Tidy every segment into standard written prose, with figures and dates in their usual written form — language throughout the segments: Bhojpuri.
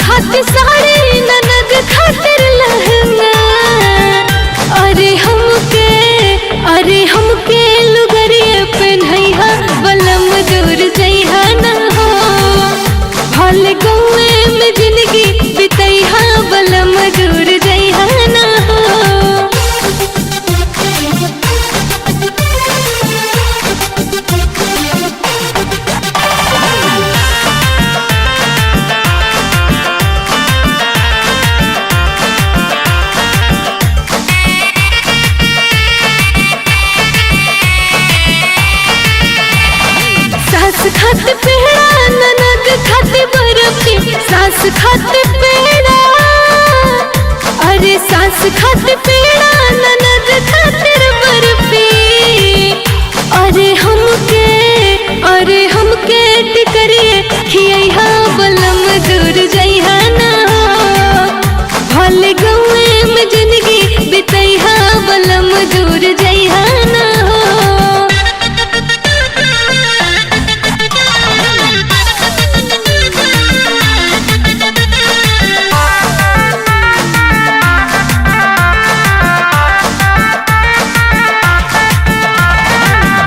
खातिर साड़ी ननद खातिर लहंगा। अरे हमके लुगरिए पहनैहा बलम दूर जइहा न हो। भले गौए में जिंदगी बितैहा बलम दूर जइहा न हो। सास खातिर पेड़ा ननद खातिर बर्फी। सास खातिर पेड़ा, अरे सास खातिर पेड़ा ननद खातिर बर्फी। अरे हमके टिकरिए खियैहा बलम दूर जइहा न हो। भले गौए में जिंदगी बितैहा बलम दूर जइहा न हो।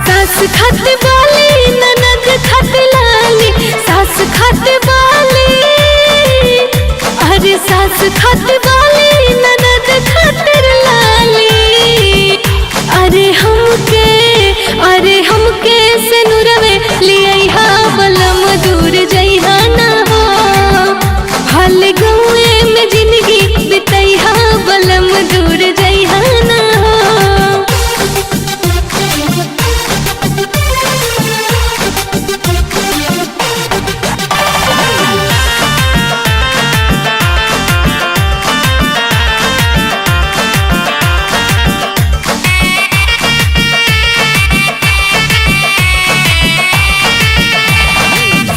सास खातिर बाली ननद खातिर लाली। सास खातिर बाली, अरे सास खातिर बाली ननद खातिर लाली। अरे हमके सिनुरवे लियैहा बलम दूर जइहा न हो। भले गौए में जिंदगी बितैहा बलम दूर जइहा न हो।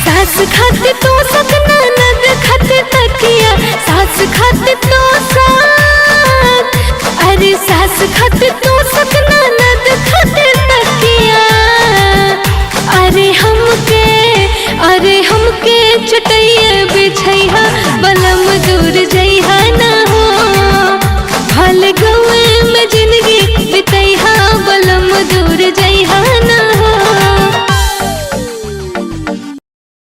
सास खातिर तो सक ननद खातिर तकिया। सास खातिर तो